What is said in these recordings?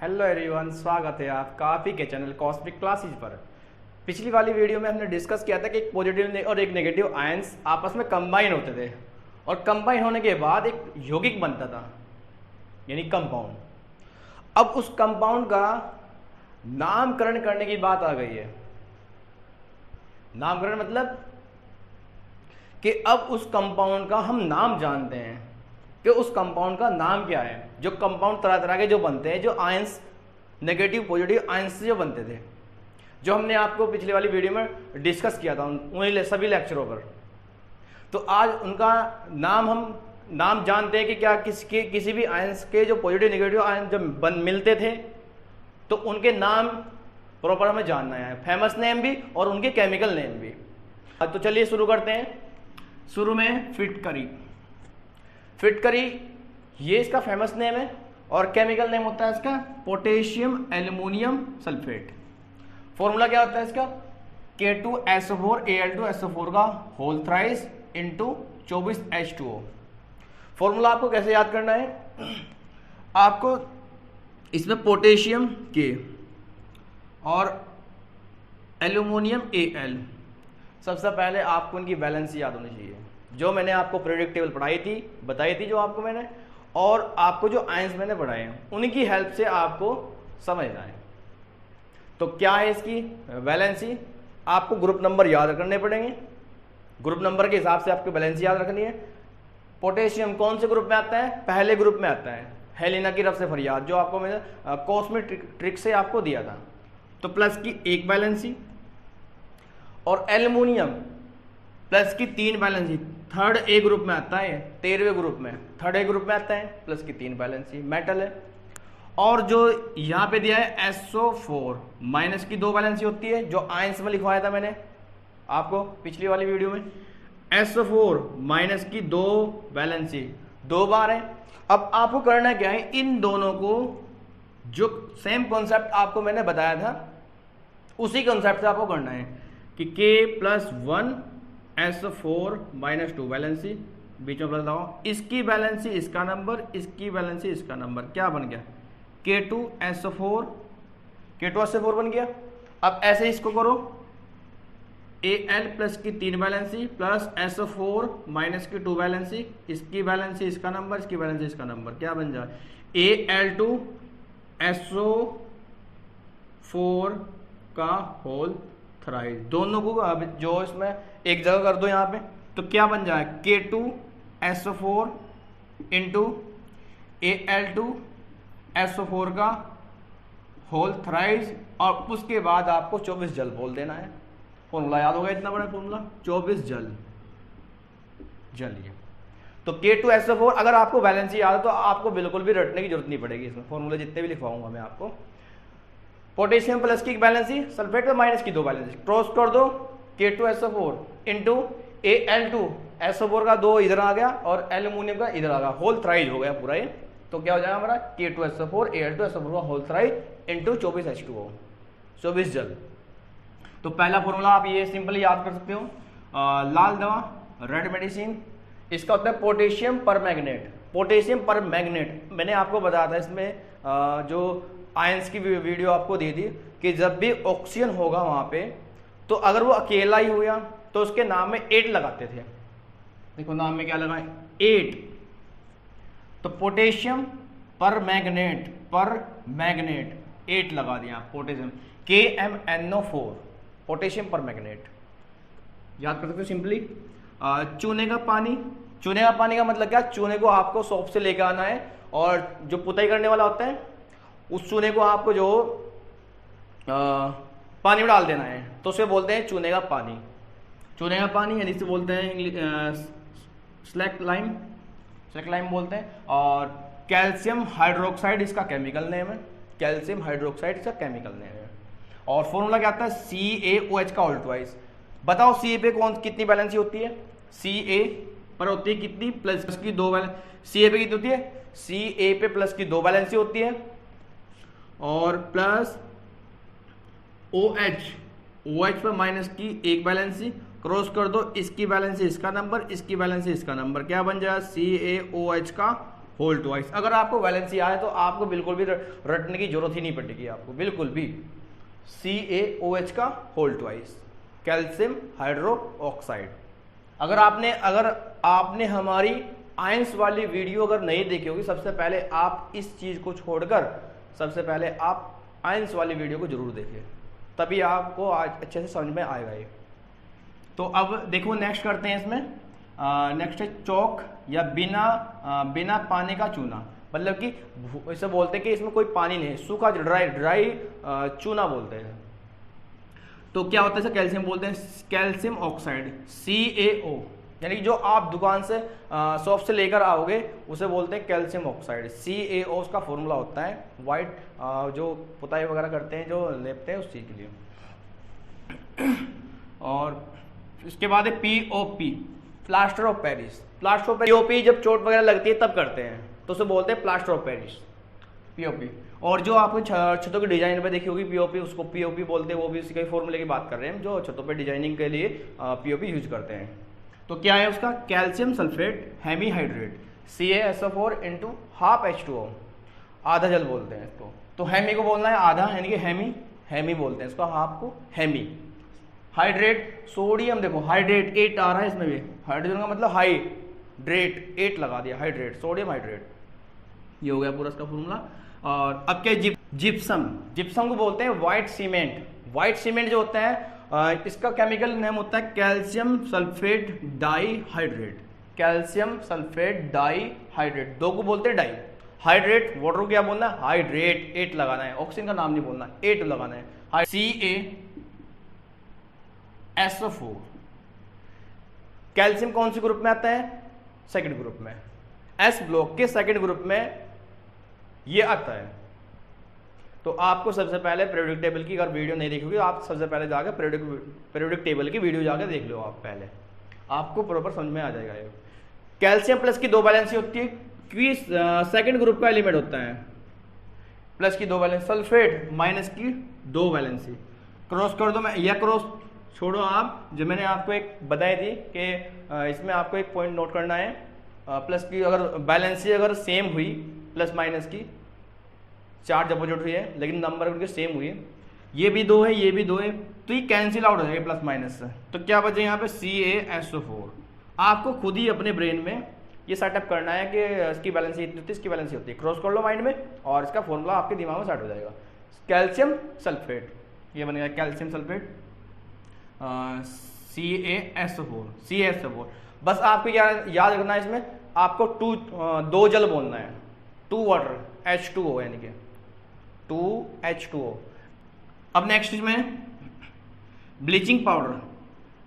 Hello everyone, स्वागत है आपका आप ही के चैनल कॉस्मिक क्लासेज पर। पिछली वाली वीडियो में हमने डिस्कस किया था कि एक पॉजिटिव और एक नेगेटिव आयंस आपस में कंबाइन होते थे और कंबाइन होने के बाद एक यौगिक बनता था, यानी कंपाउंड। अब उस कंपाउंड का नामकरण करने की बात आ गई है। नामकरण मतलब कि अब उस कंपाउंड का हम नाम जानते हैं कि उस कंपाउंड का नाम क्या है। जो कंपाउंड तरह तरह के जो बनते हैं, जो आयंस नेगेटिव पॉजिटिव आयंस से जो बनते थे, जो हमने आपको पिछली वाली वीडियो में डिस्कस किया था उन्हीं सभी लेक्चरों पर। तो आज उनका नाम हम नाम जानते हैं कि क्या किसी भी आयंस के जो पॉजिटिव नेगेटिव आयंस जब मिलते थे तो उनके नाम प्रॉपर हमें जानना है, फेमस नेम भी और उनके केमिकल नेम भी। तो चलिए शुरू करते हैं। शुरू में फिटकरी ये इसका फेमस नेम है और केमिकल नेम होता है इसका पोटेशियम एल्युमिनियम सल्फेट। फॉर्मूला क्या होता है इसका K2SO4 Al2SO4 का whole thrice into 24H2O। Formula आपको कैसे याद करना है, आपको इसमें पोटेशियम K और एल्युमिनियम Al, सबसे पहले आपको इनकी बैलेंस याद होनी चाहिए। जो मैंने आपको पीरियोडिक टेबल बताई थी जो आपको मैंने, और आपको जो आयंस मैंने पढ़ाए हैं उन्हीं की हेल्प से आपको समझना है। तो क्या है इसकी वैलेंसी, आपको ग्रुप नंबर याद करने पड़ेंगे। ग्रुप नंबर के हिसाब से आपको वैलेंसी याद रखनी है। पोटेशियम कौन से ग्रुप में आता है, पहले ग्रुप में आता है, हेलिना की रफ से फरियाद, जो आपको मैंने कॉस्मिक ट्रिक से आपको दिया था। तो प्लस की एक वैलेंसी, और एल्युमिनियम प्लस की 3 वैलेंसी, थर्ड ए ग्रुप में आता है, 13वें ग्रुप में थर्ड ए ग्रुप में आता है, प्लस की 3 वैलेंसी मेटल है। और जो यहां पे दिया है SO4 माइनस की 2 वैलेंसी होती है, जो आयंस में लिखवाया था मैंने आपको पिछली वाली वीडियो में। SO4 माइनस की 2 वैलेंसी 2 बार है। अब आपको करना क्या है, इन दोनों को जो सेम कॉन्सेप्ट आपको मैंने बताया था उसी कॉन्सेप्ट से आपको करना है कि K+1 SO4 माइनस 2 वैलेंसी, बीच में प्लस लगाओ, इसकी वैलेंसी इसका नंबर, इसकी वैलेंसी इसका नंबर, क्या बन गया K2SO4 बन गया। अब ऐसे इसको करो, Al प्लस की 3 वैलेंसी प्लस SO4 माइनस की 2 वैलेंसी, इसकी वैलेंसी इसका नंबर, इसकी वैलेंसी इसका नंबर, क्या बन जाए Al2SO4 का होल थ्राइस। दोनों को अब जो इसमें एक जगह कर दो यहाँ पे, तो क्या बन जाए K2SO4 इंटू Al2SO4 का होल थ्राइस, और उसके बाद आपको 24 जल बोल देना है। फॉर्मूला याद होगा, इतना बड़ा फॉर्मूला 24 जल। तो K2SO4, अगर आपको वैलेंसी याद है तो आपको बिल्कुल भी रटने की जरूरत नहीं पड़ेगी, इसमें फॉर्मूले जितने भी लिखवाऊंगा मैं आपको। पोटेशियम प्लस की बैलेंसी, सल्फेट में माइनस की 2 बैलेंसी, क्रॉस कर दो, K2SO4 इंटू Al2SO4 का 2 इधर आ गया और एल्यूमिनियम का इधर आ गया, होल थ्राइज हो गया पूरा ये। तो क्या हो जाएगा हमारा K2SO4 Al2SO4 का होल थ्राइज इंटू 24H2O, 24 जल। तो पहला फॉर्मूला आप ये सिंपली याद कर सकते हो, लाल दवा रेड मेडिसिन, इसका होता है पोटेशियम पर मैग्नेट। पोटेशियम पर मैग्नेट मैंने आपको बताया था इसमें जो आयंस की वीडियो आपको दी थी कि जब भी ऑक्सीजन होगा वहां पे, तो अगर वो अकेला ही हुआ तो उसके नाम में 8 लगाते थे। देखो नाम में क्या लगाए 8। तो पोटेशियम पर मैग्नेट 8 लगा दिया पोटेशियम, KMnO4 पोटेशियम पर मैग्नेट। याद कर सकते हो सिंपली। चूने का पानी का मतलब क्या, चूने को आपको शॉप से लेकर आना है और जो पुताई करने वाला होता है उस चूने को आपको जो पानी में डाल देना है, तो उसे बोलते हैं चूने का पानी यानी इसे बोलते हैं स्लैक लाइम बोलते हैं। और कैल्शियम हाइड्रोक्साइड इसका केमिकल नेम है, और फॉर्मूला क्या आता है CaOH का होल ट्वाइस। बताओ Ca पे कितनी बैलेंसी होती है, Ca पर होती है कितनी, प्लस की 2 बैलेंस। Ca पे कितनी होती है, Ca पे प्लस की 2 बैलेंसी होती है, और प्लस OH पर माइनस की 1 बैलेंसी, क्रॉस कर दो, इसकी बैलेंसी इसका नंबर, इसकी बैलेंसी इसका नंबर, क्या बन जाएगा CaOH का होल ट्वाइस। अगर आपको वैलेंसी आए तो आपको बिल्कुल भी रटने की जरूरत ही नहीं पड़ेगी आपको, बिल्कुल भी। CaOH का whole twice, calcium hydroxide. अगर आपने हमारी आयंस वाली वीडियो अगर नहीं देखी होगी, सबसे पहले आप इस चीज को छोड़कर सबसे पहले आप आयंस वाली वीडियो को जरूर देखें, तभी आपको आज अच्छे से समझ में आएगा ये। तो अब देखो नेक्स्ट करते हैं इसमें, नेक्स्ट है चौक या बिना पानी का चूना, मतलब कि इसे बोलते हैं कि इसमें कोई पानी नहीं है, सूखा ड्राई चूना बोलते हैं। तो क्या होता है इसे कैल्शियम बोलते हैं, कैल्शियम ऑक्साइड CaO, यानी कि जो आप दुकान से शॉप से लेकर आओगे उसे बोलते हैं कैल्शियम ऑक्साइड। CaO उसका फॉर्मूला होता है, वाइट जो पुताई वगैरह करते हैं, जो लेपते हैं उस चीज़ के लिए। और इसके बाद है POP, plaster of Paris. Plaster of POP जब चोट वगैरह लगती है तब करते हैं, तो उसे बोलते हैं प्लास्टर ऑफ पेरिस, POP। और जो आपने छतों की डिजाइन पे देखी होगी POP, उसको POP बोलते हैं, वो भी उसी के फॉर्मूले की बात कर रहे हैं, जो छतों पे डिजाइनिंग के लिए POP यूज करते हैं। तो क्या है उसका, calcium sulphate hemihydrate CaSO4 × ½ H2O, आधा जल बोलते हैं इसको। तो हेमी को बोलना है आधा, यानी कि हेमी बोलते हैं इसको, हाफ को हेमी। हाइड्रेट सोडियम, देखो हाइड्रेट 8 आ रहा है इसमें भी, हाइड्रोजन का मतलब हाइड्रेट, 8 लगा दिया, हाइड्रेट सोडियम हाइड्रेट, ये हो गया पूरा इसका फॉर्मूला। और अब क्या, जिप्सम को बोलते हैं व्हाइट सीमेंट। व्हाइट सीमेंट जो होता है इसका केमिकल नेम होता है calcium sulphate dihydrate, calcium sulphate dihydrate, दो को बोलते हैं डाई। हाइड्रेट वाटर को क्या बोलना है, हाइड्रेट, 8 लगाना है, ऑक्सीजन का नाम नहीं बोलना, 8 लगाना है। CaSO4, कैल्शियम कौन सी ग्रुप में आता है, सेकंड ग्रुप में, S ब्लॉक के सेकंड ग्रुप में ये आता है। तो आपको सबसे पहले पीरियोडिक टेबल की अगर वीडियो नहीं देखोगे, आप सबसे पहले जाकर पीरियोडिक टेबल की वीडियो जाकर देख लो आप पहले, आपको प्रॉपर समझ में आ जाएगा ये। कैल्शियम प्लस की 2 वैलेंसी होती है, क्योंकि सेकंड ग्रुप का एलिमेंट होता है, प्लस की 2 वैलेंसी। सल्फेट माइनस की 2 वैलेंसी, क्रॉस कर दो, मैं या क्रॉस छोड़ो आप, जो मैंने आपको एक बताई थी कि इसमें आपको एक पॉइंट नोट करना है, प्लस की अगर बैलेंसी अगर सेम हुई, प्लस माइनस की चार्ज अपोजिट हुई है लेकिन नंबर उनके सेम हुई है, ये भी 2 है ये भी 2 है, तो ये कैंसिल आउट हो जाएगा प्लस माइनस से। तो क्या बचे यहाँ पे CaSO4। आपको खुद ही अपने ब्रेन में ये सेटअप करना है कि इसकी बैलेंसी इतनी होती है, इसकी बैलेंसी होती है, क्रॉस कर लो माइंड में और इसका फॉर्मूला आपके दिमाग में सेट हो जाएगा। कैल्शियम सल्फेट, ये बनेगा कैल्शियम सल्फेट CaSO4। बस आपको याद रखना है, इसमें आपको 2 जल बोलना है, 2 वाटर H2O, यानी कि 2H2O। अब नेक्स्ट इसमें ब्लीचिंग पाउडर।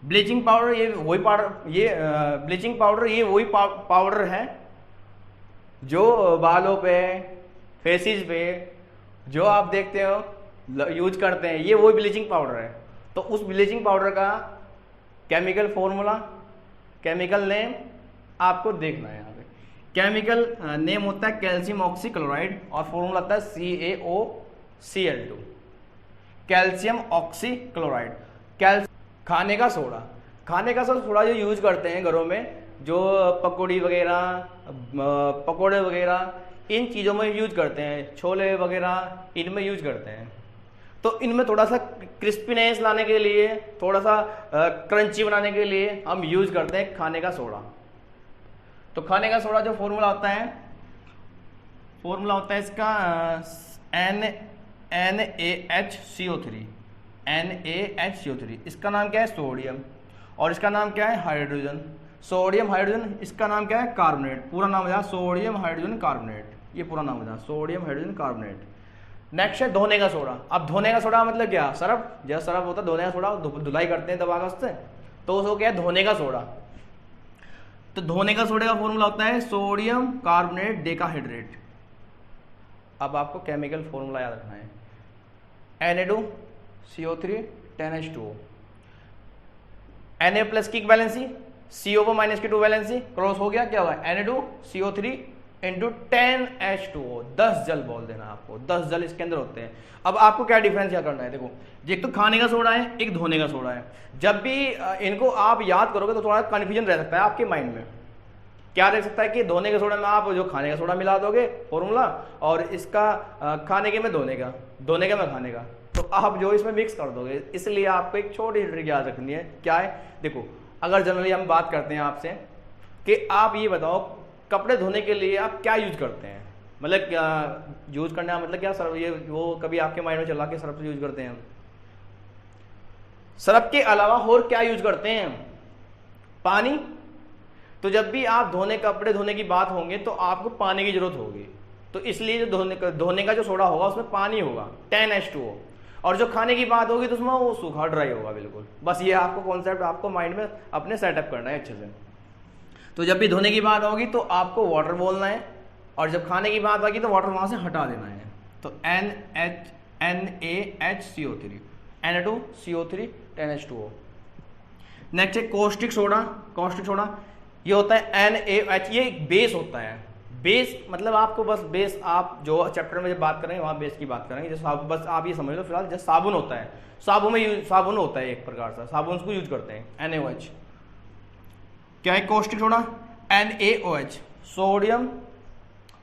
ब्लीचिंग पाउडर ये वही पाउडर, ये ब्लीचिंग पाउडर ये वही पाउडर है जो बालों पे, फेसिस पे जो आप देखते हो यूज करते हैं, ये वही ब्लीचिंग पाउडर है। तो उस ब्लीचिंग पाउडर का केमिकल फॉर्मूला, केमिकल नेम आपको देखना है। यहाँ पे केमिकल नेम होता है कैल्शियम ऑक्सीक्लोराइड और फॉर्मूला आता है CaOCl2, कैल्शियम ऑक्सीक्लोराइड। खाने का सोडा जो यूज करते हैं घरों में, जो पकौड़ी वगैरह, पकोड़े वगैरह, इन चीज़ों में यूज करते हैं, छोले वगैरह इनमें यूज करते हैं। तो इनमें थोड़ा सा क्रिस्पीनेस लाने के लिए, थोड़ा सा क्रंची बनाने के लिए हम यूज करते हैं खाने का सोडा। तो खाने का सोडा जो फॉर्मूला होता है इसका NaHCO3। इसका नाम क्या है, सोडियम, और इसका नाम क्या है, हाइड्रोजन। सोडियम हाइड्रोजन, इसका नाम क्या है, कार्बोनेट। पूरा नाम हो जाए सोडियम हाइड्रोजन कार्बोनेट, ये पूरा नाम हो जाए सोडियम हाइड्रोजन कार्बोनेट। नेक्स्ट है धोने का सोडा। अब धोने का सोडा मतलब क्या, सरफ, जैसा सरफ होता है धोने का सोडा, धुलाई करते हैं दबा का उससे, तो उसको क्या है, धोने का सोडा। तो धोने का सोडे का फॉर्मूला होता है सोडियम कार्बोनेट डेकाहाइड्रेट। अब आपको केमिकल फॉर्मूला याद रखना है, Na2CO3 10H2O। Na प्लस की वैलेंसी, CO माइनस की 2 वैलेंसी, क्रॉस हो गया, क्या होगा, Na2CO3 × 10H2O, 10 जल बोल देना आपको, 10 जल इसके अंदर होते हैं। अब आपको क्या डिफरेंस क्या करना है, देखो एक तो खाने का सोडा है, एक धोने का सोडा है। जब भी इनको आप याद करोगे तो थोड़ा कंफ्यूजन रह सकता है आपके माइंड में, क्या देख सकता है कि धोने के सोडा में आप जो खाने का सोडा मिला दोगे फॉर्मूला, और इसका खाने के में धोने का में खाने का, तो आप जो इसमें मिक्स कर दोगे। इसलिए आपको एक छोटी ट्रिक याद रखनी है। क्या है, देखो अगर जनरली हम बात करते हैं आपसे कि आप ये बताओ कपड़े धोने के लिए आप क्या यूज करते हैं, मतलब यूज करने का मतलब क्या, सर्फ, ये वो कभी आपके माइंड में चला के सर्फ यूज करते हैं हम, सर्फ के अलावा और क्या यूज करते हैं, पानी। तो जब भी आप कपड़े धोने की बात होंगे तो आपको पानी की जरूरत होगी, तो इसलिए जो धोने का जो सोडा होगा उसमें पानी होगा 10H2O, और जो खाने की बात होगी तो उसमें वो सूखा ड्राई होगा बिल्कुल। बस ये आपको कॉन्सेप्ट आपको माइंड में अपने सेटअप करना है अच्छे से। तो जब भी धोने की बात होगी तो आपको वाटर बोलना है, और जब खाने की बात आएगी तो वाटर वहां से हटा देना है। तो NaHCO3 Na2CO3 10H2O। नेक्स्ट है कॉस्टिक सोडा। ये होता है NaOH, ये एक बेस होता है। बेस मतलब आपको बस बेस, आप जो चैप्टर में जब बात करेंगे वहां बेस की बात करेंगे। जैसे बस आप ये समझ लो फिलहाल जैसे साबुन होता है, साबुन होता है एक प्रकार का, साबुन को यूज करते हैं NaOH। क्या है caustic soda, NaOH sodium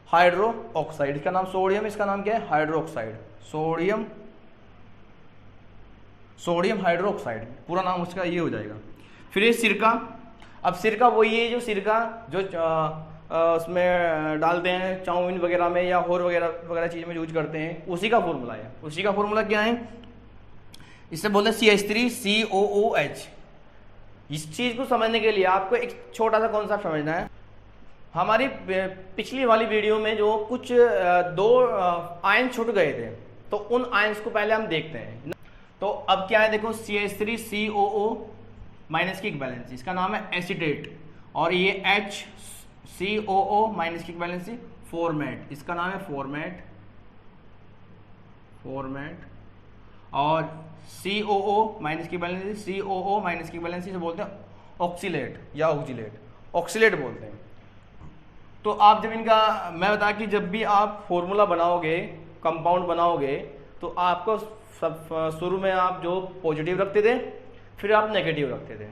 hydro oxide, इसका नाम सोडियम, इसका नाम क्या है hydro oxide, sodium hydro oxide, पूरा नाम उसका ये हो जाएगा। फिर ये सिरका। अब सिरका वही है जो सिरका जो उसमें डालते हैं चाउमीन वगैरह में या और वगैरह चीज में यूज करते हैं, उसी का फॉर्मूला है। उसी का फॉर्मूला क्या है, इससे बोलते हैं CH3COOH। इस चीज को समझने के लिए आपको एक छोटा सा कॉन्सेप्ट समझना है। हमारी पिछली वाली वीडियो में जो कुछ 2 आयन छूट गए थे, तो उन आयन्स को पहले हम देखते हैं। तो अब क्या है, देखो CH3COO माइनस की इक्विवेलेंसी, इसका नाम है एसीटेट, और ये HCOO माइनस की इक्विवेलेंसी फॉर्मेट, इसका नाम है फॉर्मेट, और COO माइनस की इक्विवेलेंसी, COO माइनस की इक्विवेलेंसी से बोलते हैं ऑक्सीलेट या ऑक्सीलेट बोलते हैं। तो आप जब इनका मैं बता कि जब भी आप फॉर्मूला बनाओगे, कंपाउंड बनाओगे, तो आपको सब शुरू में आप जो पॉजिटिव रखते थे फिर आप नेगेटिव रखते थे,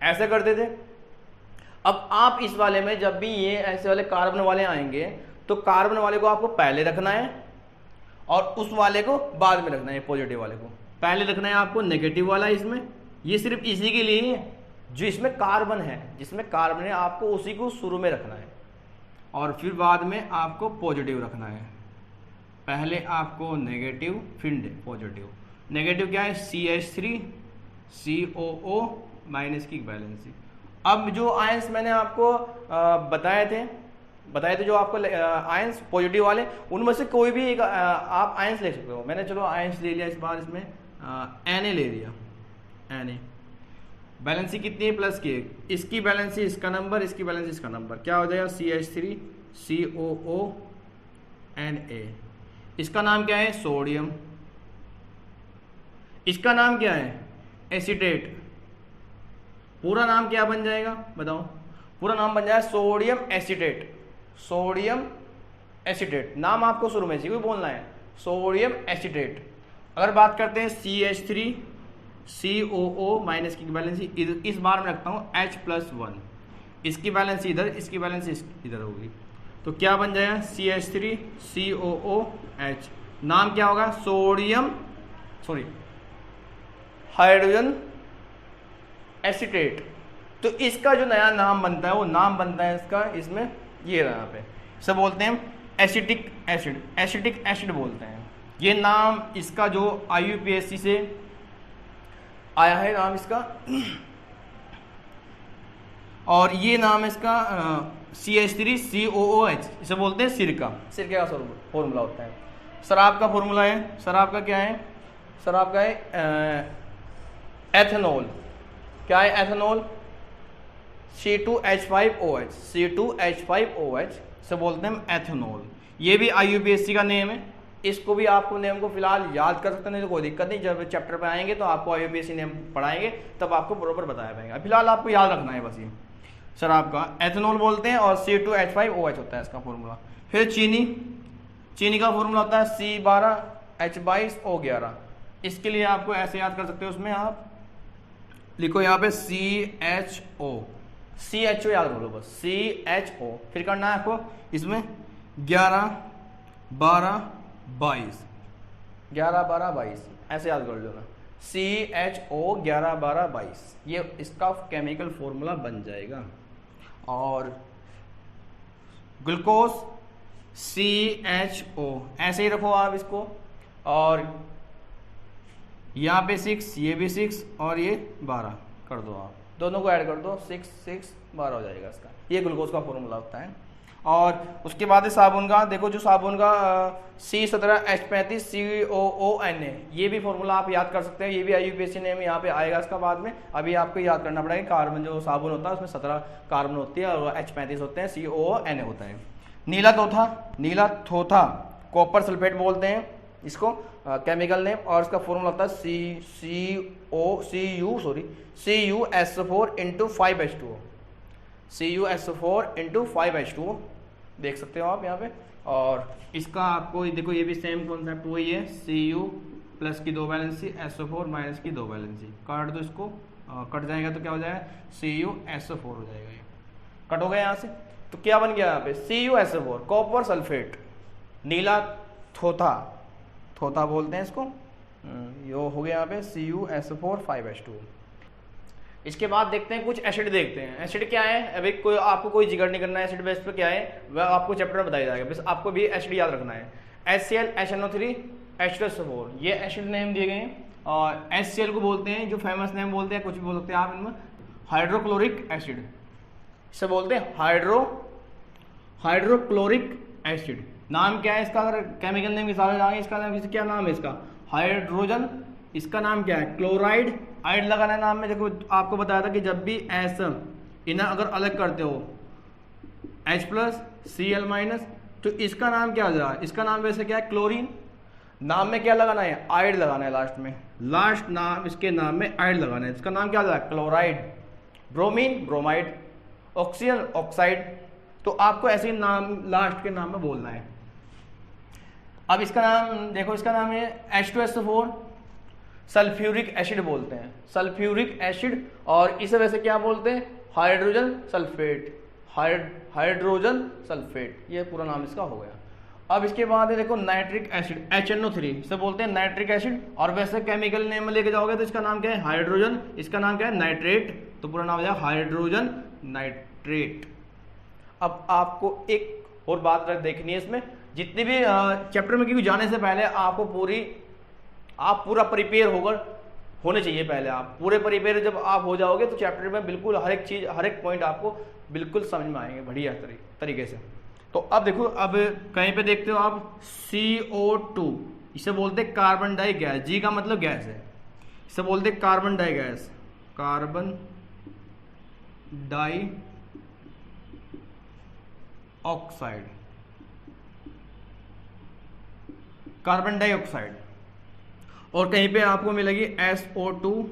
ऐसे करते थे। अब आप इस वाले में जब भी ये ऐसे वाले कार्बन वाले आएंगे तो कार्बन वाले को आपको पहले रखना है और उस वाले को बाद में रखना है। पॉजिटिव वाले को पहले रखना है आपको, नेगेटिव वाला इसमें, ये सिर्फ इसी के लिए है जो इसमें कार्बन है, जिसमें कार्बन है आपको उसी को शुरू में रखना है, और फिर बाद में आपको पॉजिटिव रखना है। पहले आपको नेगेटिव फिर पॉजिटिव। नेगेटिव क्या है, CH3COO माइनस की इक्विवेलेंसी। अब जो आयंस मैंने आपको बताए थे जो आपको आयंस पॉजिटिव वाले, उनमें से कोई भी एक आप आयंस ले सकते हो। मैंने चलो आयंस ले लिया, इस बार इसमें Na ले लिया, Na बैलेंसी कितनी है, प्लस की, इसकी बैलेंसी इसका नंबर, इसकी बैलेंसी इसका नंबर, क्या हो जाएगा CH3COO Na। इसका नाम क्या है, सोडियम, इसका नाम क्या है, एसीटेट। पूरा नाम क्या बन जाएगा बताओ, पूरा नाम बन जाएगा सोडियम एसीटेट। नाम आपको शुरू में से कोई बोलना है, सोडियम एसीटेट। अगर बात करते हैं CH3COO माइनस की बैलेंसी इस बार में रखता हूं H+1, इसकी बैलेंसी इधर, इसकी बैलेंसी इधर होगी, तो क्या बन जाएगा CH3COOH। नाम क्या होगा, हाइड्रोजन एसीटेट। तो इसका जो नया नाम बनता है वो नाम बनता है इसका, इसमें ये रहा पे, इसे बोलते हैं एसिटिक एसिड बोलते हैं। ये नाम इसका जो IUPAC से आया है नाम इसका, और ये नाम इसका CH3COOH, इसे बोलते हैं सिरका का फॉर्मूला होता है। शराब का फॉर्मूला है, शराब का क्या है, शराब का है एथेनॉल। क्या है एथेनॉल, C2H5OH से बोलते हैं एथेनॉल। ये भी IUPAC का नेम है, इसको भी आपको नेम को फिलहाल याद कर सकते हैं, नहीं तो कोई दिक्कत नहीं, जब चैप्टर पे आएंगे तो आपको IUPAC नेम पढ़ाएंगे तब आपको बरोबर बताया जाएगा। फिलहाल आपको याद रखना है बस, ये शराब का एथेनॉल बोलते हैं और C2H5OH होता है इसका फॉर्मूला। फिर चीनी का फॉर्मूला होता है C12H22O11। इसके लिए आपको ऐसे याद कर सकते हो, उसमें आप लिखो यहाँ पे CHO याद रख लो बस, CHO। फिर करना है आपको इसमें 11 12 22, 11 12 22 ऐसे याद कर लो ना, CHO 11 12 22, ये इसका केमिकल फॉर्मूला बन जाएगा। और ग्लूकोज CHO ऐसे ही रखो आप इसको, और यहाँ पे 6, ये भी 6 और ये 12 कर दो आप, दोनों को ऐड कर दो, 6 6 12 हो जाएगा इसका, ये ग्लूकोज का फॉर्मूला होता है। और उसके बाद साबुन का देखो, जो साबुन का C17H35 COONA, ये भी फॉर्मूला आप याद कर सकते हैं, ये भी IUPAC नेम यहाँ पे आएगा इसका बाद में। अभी आपको याद करना पड़ेगा, कार्बन जो साबुन होता है उसमें 17 कार्बन होती है और H35 होते हैं, COONA होता है। नीला थोथा कॉपर सल्फेट बोलते हैं इसको, केमिकल नेम, और इसका फॉर्मूला होता है CuSO4 into 5H2O, CuSO4 into 5H2O देख सकते हो आप यहाँ पे। और इसका आपको देखो ये भी सेम कॉन्सेप्ट वही है, Cu प्लस की 2 वैलेंसी, SO4 माइनस की 2 वैलेंसी, काट दो इसको, कट जाएगा तो क्या हो जाएगा, CuSO4 हो जाएगा, ये कट हो गया यहाँ से। तो क्या बन गया यहाँ पे, CuSO4 कॉपर सल्फेट, नीला थोथा बोलते हैं इसको, ये हो गया यहाँ पे CuSO4 5H2। इसके बाद देखते हैं कुछ एसिड देखते हैं। एसिड क्या है, अभी कोई आपको कोई जिक्र नहीं करना है एसिड बेस पे क्या है, वह आपको चैप्टर में बताया जाएगा, बस आपको भी एसिड याद रखना है। HCl HNO3 H2SO4 ये एसिड नेम दिए गए हैं। और HCl को बोलते हैं, जो फेमस नेम बोलते हैं, कुछ भी बोल सकते हैं आप इनमें, हाइड्रोक्लोरिक एसिड, इसे बोलते हैं हाइड्रोक्लोरिक एसिड। नाम क्या है इसका, अगर केमिकल नेम के साथ जाएंगे, इसका नाम क्या नाम है इसका, हाइड्रोजन, इसका नाम क्या है, क्लोराइड। आइड लगाना है नाम में, देखो आपको बताया था कि जब भी ऐसा इन्हें अगर अलग करते हो H+Cl-, तो इसका नाम क्या हो जाएगा, इसका नाम वैसे क्या है, क्लोरीन। नाम में क्या लगाना है, आइड लगाना है लास्ट में, लास्ट नाम इसके नाम में आइड लगाना है, इसका नाम क्या हो जाएगा, chloride. Bromine bromide, oxygen oxide. तो आपको ऐसे ही नाम लास्ट के नाम में बोलना है। अब इसका नाम देखो, इसका नाम है H2SO4 सल्फ्यूरिक एसिड बोलते हैं, सल्फ्यूरिक एसिड। और इसे वैसे क्या बोलते हैं, हाइड्रोजन सल्फेट, हाइड्रोजन सल्फेट, ये पूरा नाम इसका हो गया। अब इसके बाद है देखो नाइट्रिक एसिड HNO3, इसे बोलते हैं नाइट्रिक एसिड। और वैसे केमिकल नेम में लेके जाओगे तो इसका नाम क्या है, हाइड्रोजन, इसका नाम क्या है, नाइट्रेट, तो पूरा नाम हो जाएगा हाइड्रोजन नाइट्रेट। अब आपको एक और बात देखनी है इसमें, जितने भी चैप्टर में क्योंकि जाने से पहले आपको पूरा प्रिपेयर होने चाहिए। पहले आप पूरे प्रिपेयर जब आप हो जाओगे तो चैप्टर में बिल्कुल हर एक चीज, हर एक पॉइंट आपको बिल्कुल समझ में आएंगे बढ़िया तरीके से। तो अब देखो, अब कहीं पे देखते हो आप CO2, इसे बोलते हैं कार्बन डाई गैस, जी का मतलब गैस है, इसे बोलते हैं carbon di gas, carbon dioxide, carbon dioxide. और कहीं पे आपको मिलेगी SO2,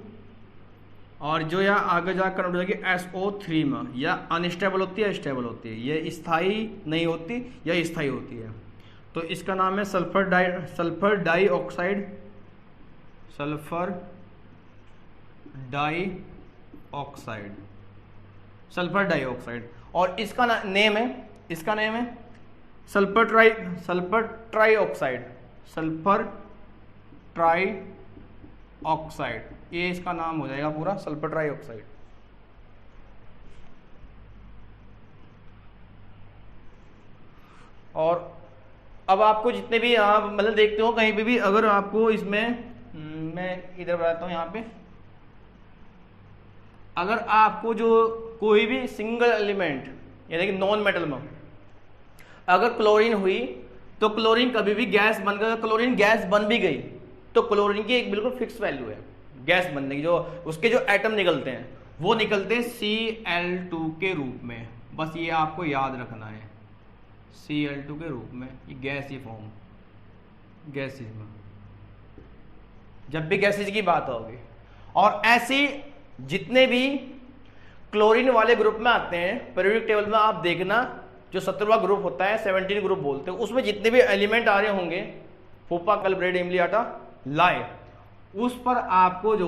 और जो यहाँ आगे जाकर कन्वर्ट हो जाएगी SO3 में, या अनस्टेबल होती है, स्टेबल होती है, ये स्थायी नहीं होती या स्थायी होती है। तो इसका नाम है sulphur dioxide, sulphur dioxide, sulphur dioxide. और इसका नेम है सल्फर ट्राइऑक्साइड, सल्फर ट्राइऑक्साइड, ये इसका नाम हो जाएगा पूरा, सल्फर ट्राइऑक्साइड। और अब आपको जितने भी आप मतलब देखते हो कहीं पे भी, अगर आपको इसमें मैं इधर बताता हूं, यहाँ पे अगर आपको जो कोई भी सिंगल एलिमेंट यानी कि नॉन मेटल में अगर क्लोरीन हुई तो क्लोरीन कभी भी गैस बनकर, क्लोरीन गैस बन भी गई तो क्लोरीन की एक बिल्कुल फिक्स वैल्यू है गैस बनने की, जो उसके जो एटम निकलते हैं वो निकलते हैं Cl2 के रूप में। बस ये आपको याद रखना है, Cl2 के रूप में, ये गैसीय फॉर्म, गैसीय में जब भी गैसीय की बात होगी। और ऐसे जितने भी क्लोरीन वाले ग्रुप में आते हैं पीरियोडिक टेबल में, आप देखना जो 17वां ग्रुप होता है, 17 ग्रुप बोलते हैं, उसमें जितने भी एलिमेंट आ रहे होंगे, फूफा कल ब्रेड इमली आटा लाए, उस पर आपको जो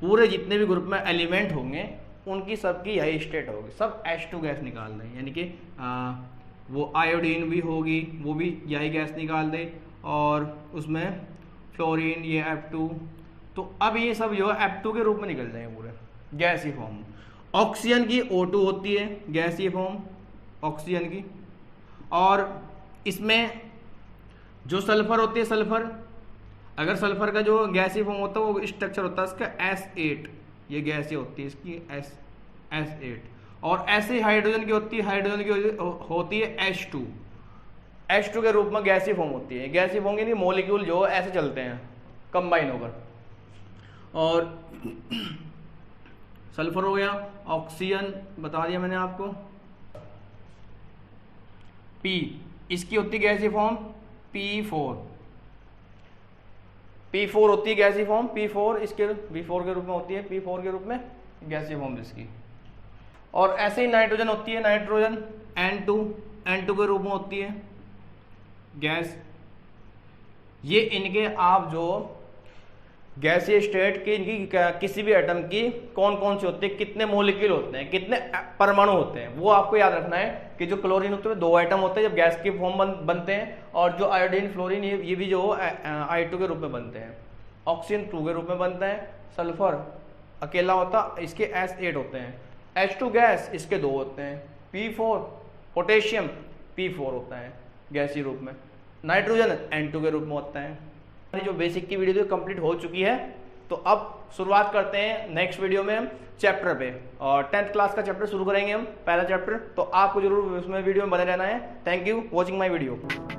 पूरे जितने भी ग्रुप में एलिमेंट होंगे उनकी सबकी यही स्टेट होगी, सब H2 गैस निकाल दें, यानी कि वो आयोडीन भी होगी वो भी यही गैस निकाल दे, और उसमें फ्लोरीन ये F2, तो अब ये सब जो है F2 के रूप में निकल जाएंगे पूरे गैसीय फॉर्म। ऑक्सीजन की O2 होती है गैसीय फॉर्म ऑक्सीजन की, और इसमें जो सल्फर होती है, सल्फर अगर सल्फर का जो गैसीय फॉर्म होता है वो स्ट्रक्चर होता है इसका S8, ये गैसीय होती है इसकी S8, और ऐसे हाइड्रोजन की होती है, हाइड्रोजन की होती है H2 के रूप में गैसीय फॉर्म होती है। गैसीय फॉर्म यानी मॉलिक्यूल जो ऐसे चलते हैं कंबाइन होकर। और सल्फर हो गया, ऑक्सीजन बता दिया मैंने आपको, P इसकी होती है गैसीय फॉर्म P4 होती है गैसीय फॉर्म P4 इसके V4 के रूप में होती है, P4 के रूप में गैसीय फॉर्म इसकी। और ऐसे ही नाइट्रोजन होती है, नाइट्रोजन N2 के रूप में होती है गैस। ये इनके आप जो गैसीय स्टेट की इनकी किसी भी एटम की कौन कौन से होते हैं, कितने मॉलिक्यूल होते हैं, कितने परमाणु होते हैं, वो आपको याद रखना है कि जो क्लोरीन होते हैं 2 एटम होते हैं जब गैस के फॉर्म बनते हैं, और जो आयोडीन फ्लोरीन ये भी जो I2 के रूप में बनते हैं, ऑक्सीजन 2 के रूप में बनता है, सल्फर अकेला होता इसके S8 होते हैं, H2 गैस इसके 2 होते हैं, P4 पोटेशियम P4 होता है गैसीय रूप में, नाइट्रोजन N2 के रूप में होता है। जो बेसिक की वीडियो कंप्लीट हो चुकी है, तो अब शुरुआत करते हैं नेक्स्ट वीडियो में हम चैप्टर पे, और 10th क्लास का चैप्टर शुरू करेंगे हम, पहला चैप्टर। तो आपको जरूर उसमें वीडियो में बने रहना है। Thank you watching my video.